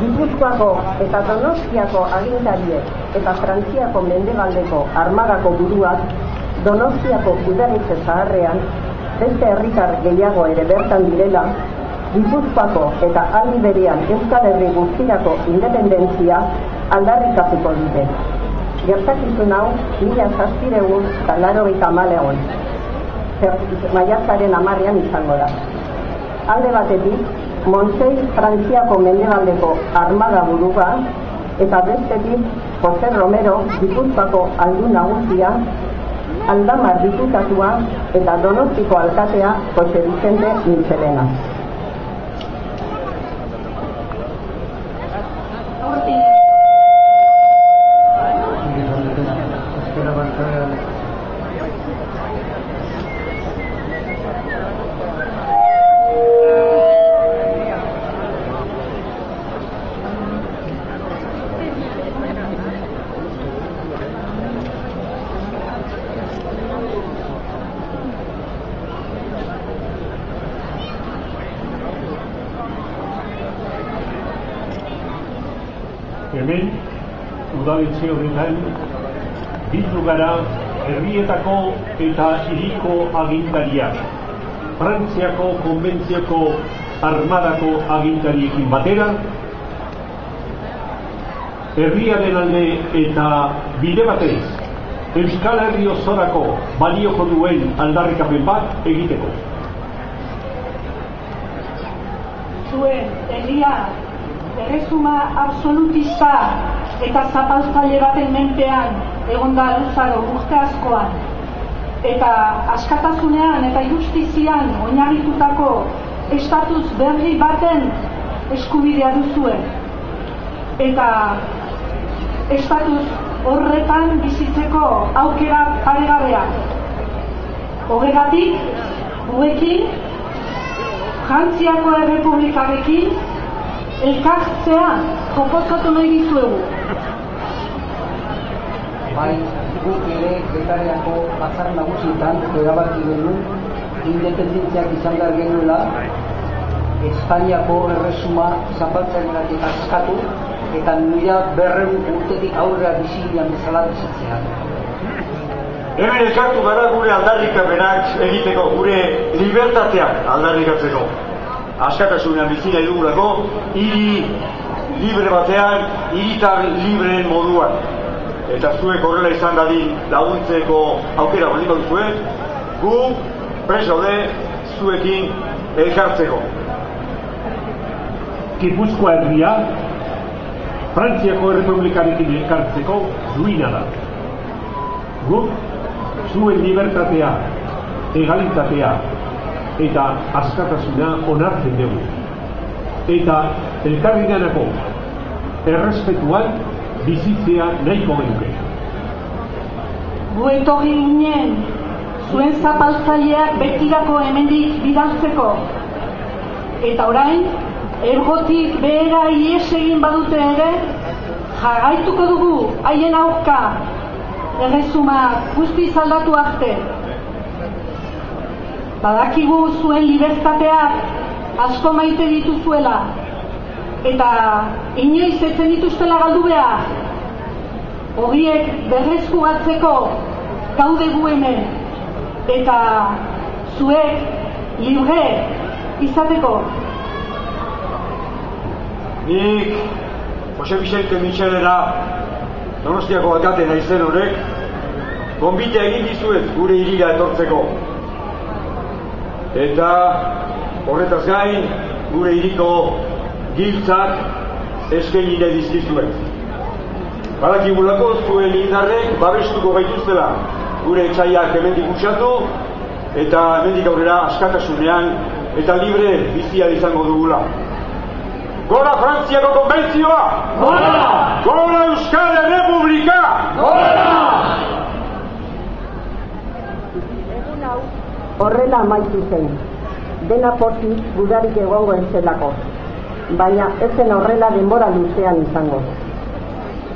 Gipuzkoako eta Donostiako agintariek eta Frantziako mendebaldeko armadako buruak Donostiako udaletxe zaharrean beste herritar gehiago ere bertan direla, Gipuzkoako eta aldi berean Euskal Herri guztirako independentzia aldarrikatuko dute. Gertakizun hau 1784 maiatzaren 10ean izango da. Alde batetik, Montsei Frantziako mendebaldeko armada burua eta bestetik Jose Romero Gipuzkoako aldun nagusia, Aldamar diputatua eta Donostiko alkatea Jose Vicente Michelena. Hemen, udaletxe horretan, bildu gara herrietako eta hiriko agintariak, Frantziako konbentzioko armadako agintariekin batera, herriaren alde eta bide batez, Euskal Herri osorako balioko duen aldarrikapen bat egiteko. Zuen herria erresuma absolutista eta zapaltzaile baten menpean egonda luzaro urte askoan, eta askatasunean eta justizian oinarritutako estatus berri baten eskubidea duzue, eta estatus horretan bizitzeko aukera paregabea. Horregatik, gurekin, Frantziako Errepublikarekin elkartzea proposatu nahi dizuegu. Bai, guk ere Getariako batzar nagusietan erabaki genuen independentziak izan behar genuela Espainiako erresuma zapaltzaileetatik askatu eta 1200 urtetik aurrera bizian bezala bizitzea. Hemen elkartu gara gure aldarrikapenak egiteko, gure libertateak aldarrikatzeko. Askatasunean bizi nahi dugulako, hiri libre batean, hiritar libreen moduan. Eta zuek horrela izan dadin laguntzeko aukera baldin baduzue, gu prest gaude zuekin elkartzeko. Gipuzkoa herria, Frantziako Errepublikarekin elkartzeko duina da. Guk zuen libertatea, egalitatea eta askatasuna onartzen dugu. Eta elkarrenganako errespetuan bizitzea nahiko genuke. Gu etorri ginen, zuen zapaltzaileak betirako hemendik bidaltzeko. Eta orain, ergotik behera ihes egin badute ere, jarraituko dugu haien aurka, erresuma guztiz aldatu arte. Badakigu zuen libertateak asko maite dituzuela, eta inoiz etzen dituztela galdu behar. Horiek berreskuratzeko gaude gu hemen, eta zuek libre izateko. Nik, Jose Vicente Michelena, Donostiako alkate naizen horrek, gonbitea egin dizuet gure hirira etortzeko. Eta horretaz gain, gure hiriko giltzak eskaini nahi dizkizuet. Badakigulako zuen indarrek babestuko gaituztela gure etxaiak hemendik usatu eta hemendik aurrera askatasunean eta libre bizia izango dugula. Gora Frantziako konbentzioa! Gora! Gora Euskal Errepublika! Gora! Egun hau horrela amaitu zen. Dena pozik gudarik egongo ez zelako. Baina ez zen horrela denbora luzean izango.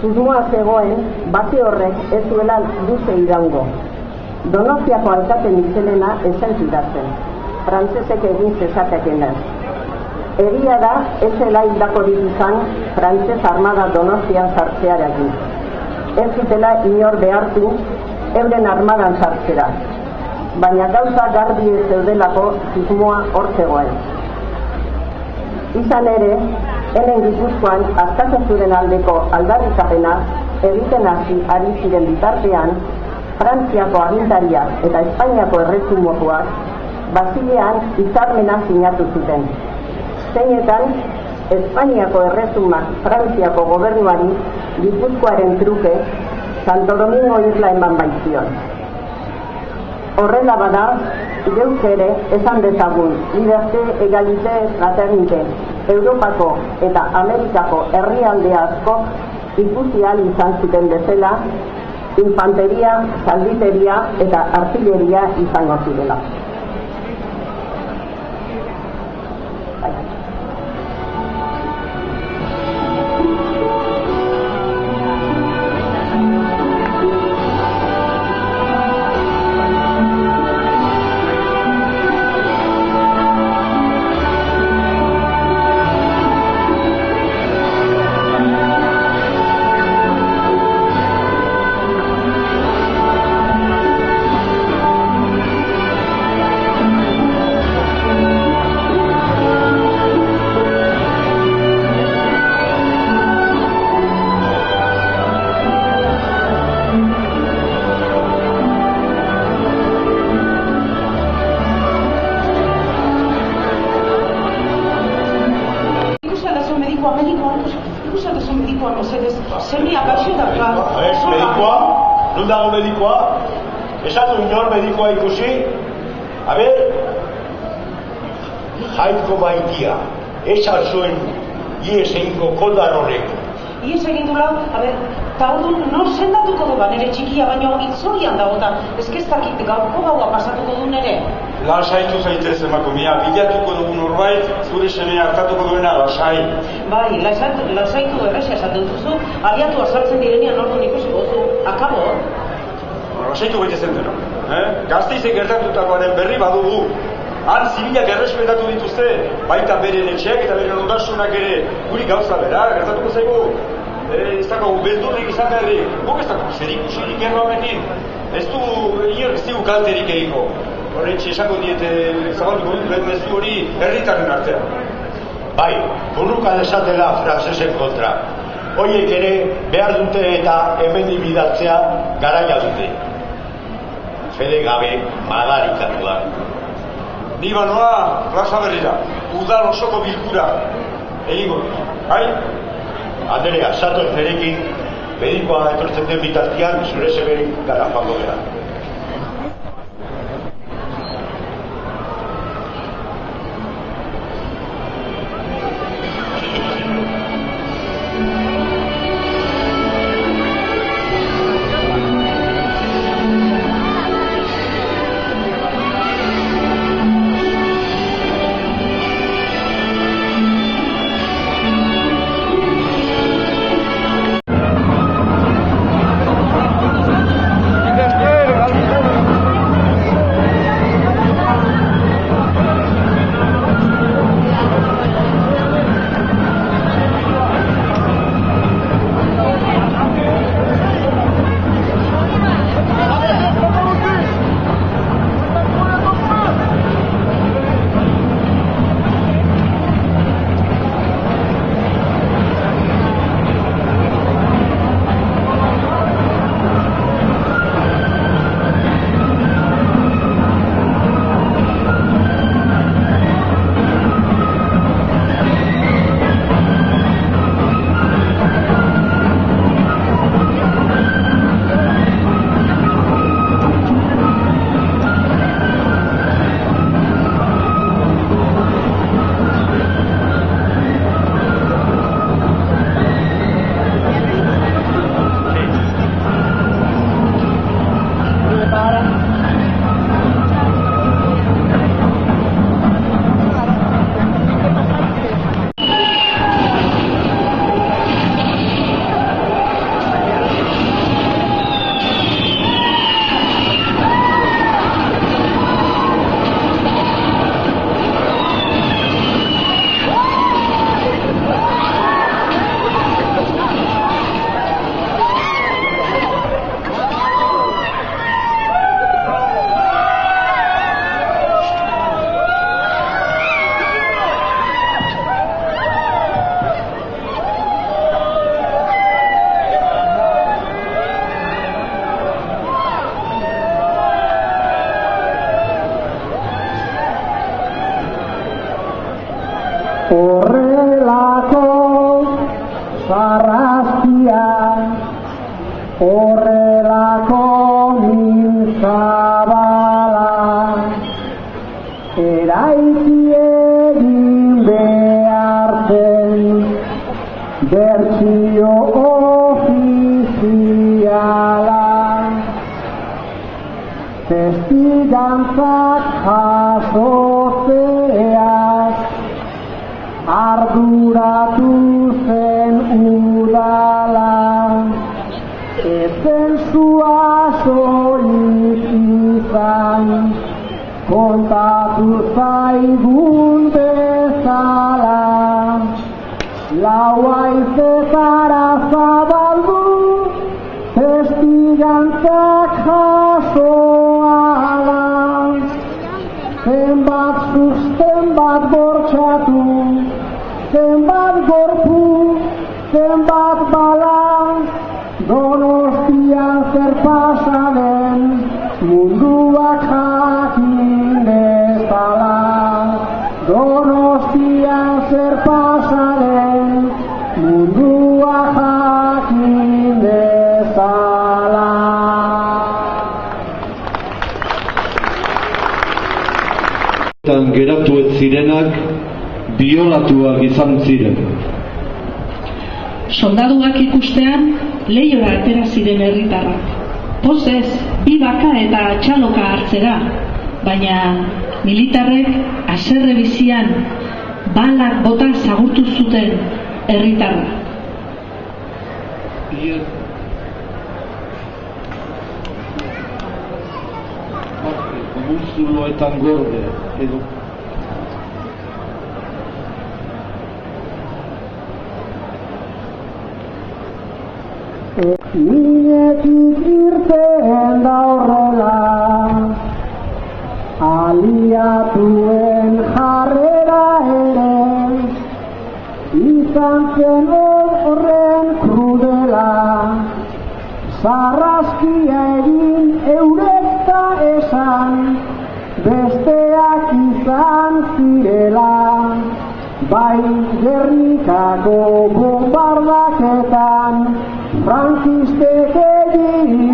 Susmoa zegoen, bate horrek ez duela luze iraungo. Donostiako alkate Michelena esan zidatzen. Frantzesek egin zezatekenez. Egia da, ez zela hildakorik izan frantses armada Donostian sartzearekin. Ez zutela inor behartu euren armadan sartzera, baina gauza garbi ez zeudelako susmoa hor zegoen. Izan ere, hemen Gipuzkoan askatasunaren aldeko aldarrikapena egiten ari ziren bitartean, Frantziako agintariak eta Espainiako erresumokoak Basilean hitzarmena sinatu zuten. Zeinetan, Espainiako erresumak Frantziako gobernuari Gipuzkoaren truke Santo Domingo isla eman baitzion. Horrela bada, geuk ere esan dezagun liberté, egalité, fraternité, Europako eta Amerikako herrialde asko ikusi ahal izan zuten bezala, infanteria, zalditeria eta artilleria izango zirela. Esatu inor medikoa ikusi, jaiko maitia, esan zuen ies egingo koldan horrek. Ies egin dula, eta hor nor sendatuko du nere txikia, baina itzorian dago eta ezkeztakit gaurko gaua pasatuko du nere. Lasaitu zaitez emakumea, bilatuko dugu norbait, zure semea hartatuko duena lasai. Bai, lasaitu erresa esaten duzu, abiatu azaltzen direnean orduan ikusiko duzu, akabo. Lasaitu gaitezen dena. Gazteizek gertatutakoaren berri badugu. Han zibilak errespetatu dituzte, baita beren etxeak eta beren ondasunak ere guri gauza bera, gertatuko zaigu. Ez dago beldurrik izan berri, guk ez dago zerikusirik erro honekin. Ez du kalterik egiko. Horretxe esango diete zabalduko dut ez du hori herritarren artean. Bai, burruka desatela frantsesen kontra. Hoiek ere behar dute eta hemen bidaltzea garaia dute. Fede gabe madarikatu da. Ni banoa plaza berrira, udal osoko bilkura egingo. Bai? Andrea, zatoz nerekin, medikoa etortzen den bitartian, zure semerik gara joango gara. sarraskia, horrelako mintzabala, eraiki egin behar zen, bertsio ofiziala, testigantzak jasotzeak, arduratu zen udala, ezen zua soilik izan, kontatu zaigun bezala, lau haizetara zabaldu, testigantzak jasoala, zenbat zuzten bat bortxatu, zenbat gorpu, zenbat bala, Donostian zer pasa den, munduak jakin dezala. Donostian zer pasa den, munduak jakin dezala. Geratu ez zirenak biolatuak izan ziren. Soldaduak ikustean lehiora atera ziren herritarrak. Pozez, bi baka eta txaloka hartzera, baina militarrek haserre bizian balak bota zagurtu zuten herritarra. Muzuloetan gorde edo Minetik irten da horrela, aliatuen jarrera ere, izan zen horren krudela, sarraskia egin eureka esan, besteak izan zirela, bai Gernikako bombardaketan, frankistek egin